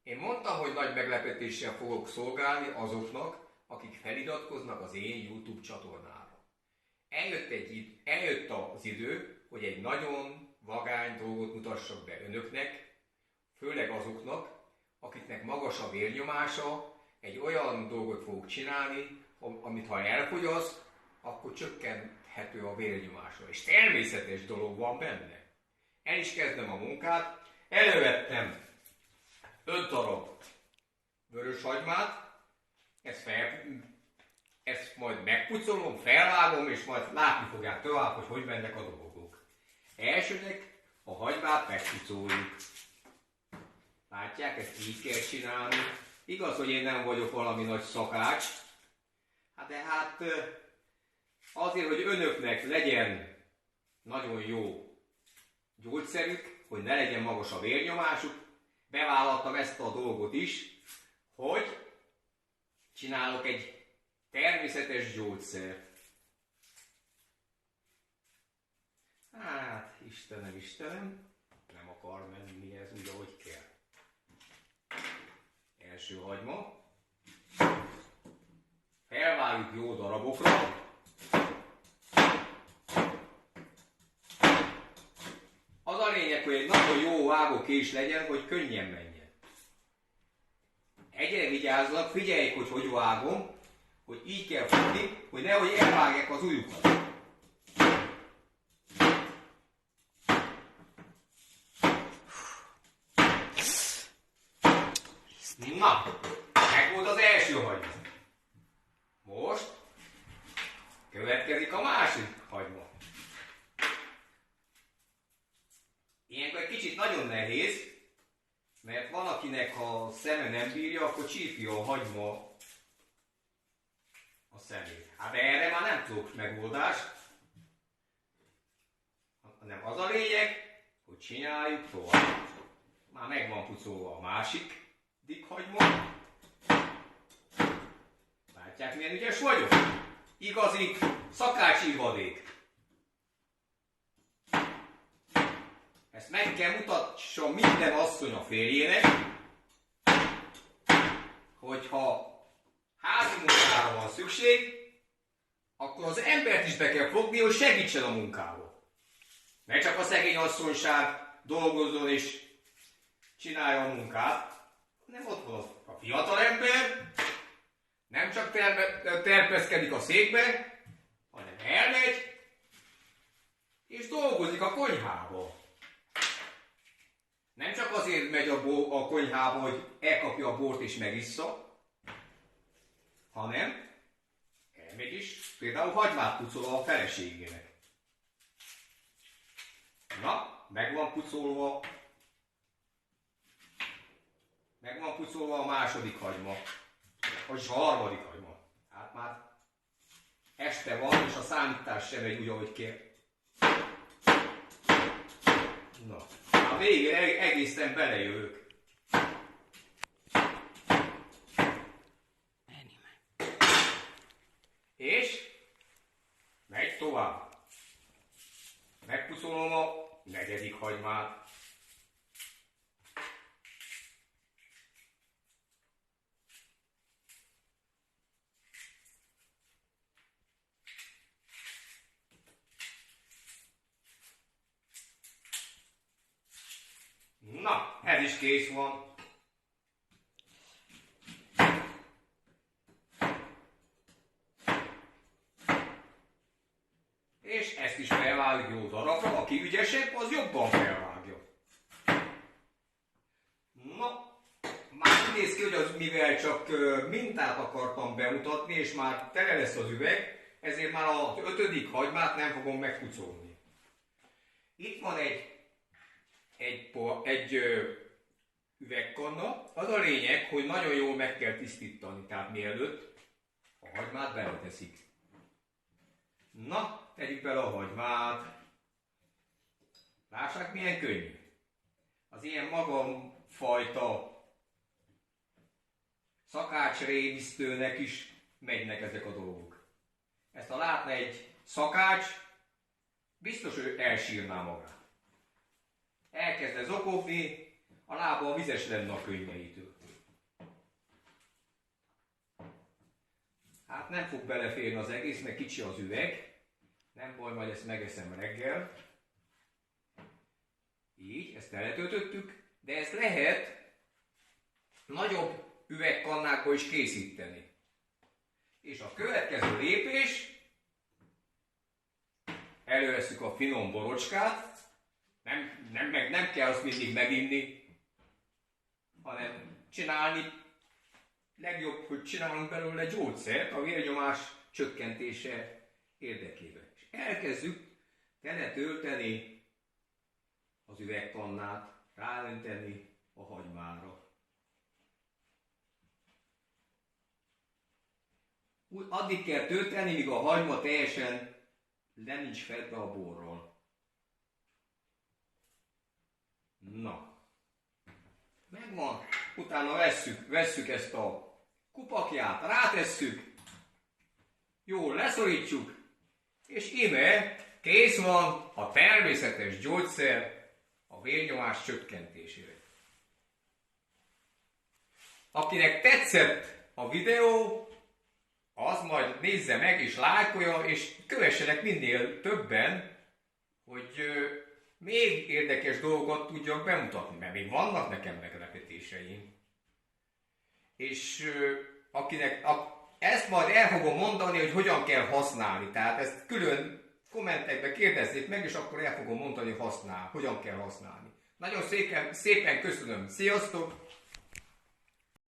Én mondtam, hogy nagy meglepetéssel fogok szolgálni azoknak, akik feliratkoznak az én YouTube csatornára. Eljött az idő, hogy egy nagyon vagány dolgot mutassak be önöknek, főleg azoknak, akiknek magas a vérnyomása, egy olyan dolgot fogok csinálni, amit ha elfogyaszt, akkor csökkenthető a vérnyomása. És természetes dolog van benne. El is kezdem a munkát. Elővettem 5 darab vöröshagymát, ezt majd megpucolom, felvágom, és majd látni fogják tovább, hogy mennek a dolgok. Elsőnek a hagymát megpucoljuk. Látják, ezt így kell csinálni. Igaz, hogy én nem vagyok valami nagy szakács, de azért, hogy önöknek legyen nagyon jó gyógyszerük, hogy ne legyen magas a vérnyomásuk, bevállaltam ezt a dolgot is, hogy csinálok egy természetes gyógyszert. Istenem, nem akar menni ez úgy, ahogy kell. Első hagyma. Felvágjuk jó darabokra. Az a lényeg, hogy egy nagyon jó vágókés legyen, hogy könnyen menjen. Egyre vigyázzanak, figyeljék, hogy vágom, hogy így kell fogni, hogy nehogy elvágják az ujjukat. Na, meg volt az első hagyma. Most következik a másik hagyma. Ilyenkor egy kicsit nagyon nehéz, mert van, akinek a szeme nem bírja, akkor csípja a hagyma a szemét. De erre már nem tudok megoldást, hanem az a lényeg, hogy csináljuk tovább. Már meg van pucolva a másik hagyma. Látják, milyen ügyes vagyok? Igazi szakácsi vadék. Ezt meg kell mutatson minden asszony a férjének, hogyha házi munkára van szükség, akkor az embert is be kell fogni, hogy segítsen a munkába. Ne csak a szegény asszonyság dolgozzon és csinálja a munkát, hanem ott van a fiatal ember, nem csak terpeszkedik a székbe, hanem elmegy és dolgozik a konyhába. Nem csak azért megy a konyhába, hogy elkapja a bort és megissza, hanem elmegy is, például hagymát pucol a feleségének. Na, meg van pucolva a második hagyma, vagyis a harmadik hagyma. Hát már este van, és a számítás sem megy úgy, ahogy kell. Na, a végén egészen belejövök. És megy tovább. Megpucolom a negyedik hagymát. Na, ez is kész van. És ezt is felvágjuk jó darabra, aki ügyesebb, az jobban felvágja. Na, már úgy néz ki, hogy mivel csak mintát akartam bemutatni, és már tele lesz az üveg, ezért már az 5. hagymát nem fogom megpucolni. Itt van egy üvegkanna. Az a lényeg, hogy nagyon jól meg kell tisztítani, tehát mielőtt a hagymát beleteszik. Na, tegyük bele a hagymát. Lássák, milyen könnyű. Az ilyen magamfajta szakácsrémisztőnek is megynek ezek a dolgok. Ezt ha látna egy szakács, biztos ő elsírná magát. Elkezd zokogni, a lába vizes lenne a könnyeitől. Hát nem fog beleférni az egész, mert kicsi az üveg. Nem baj, majd ezt megeszem reggel. Így, ezt teletöltöttük, de ezt lehet nagyobb üvegkannákba is készíteni. És a következő lépés, elővesszük a finom borocskát, nem kell azt mindig meginni, hanem csinálni, legjobb, hogy csinálunk belőle gyógyszert a vérnyomás csökkentése érdekében. És elkezdjük teletölteni az üvegkannát, ráönteni a hagymára. Úgy addig kell tölteni, míg a hagyma teljesen le nincs fedve a borról. Na, megvan, utána vesszük ezt a kupakját, rátesszük, jól leszorítjuk, és íme kész van a természetes gyógyszer a vérnyomás csökkentésére. Akinek tetszett a videó, az majd nézze meg és lájkolja, és kövessenek minél többen, hogy még érdekes dolgokat tudjak bemutatni, mert még vannak nekem meglepetéseim. És ezt majd el fogom mondani, hogy hogyan kell használni. Tehát ezt külön kommentekbe kérdezzék meg, és akkor el fogom mondani, hogy hogyan kell használni. Nagyon szépen köszönöm. Sziasztok!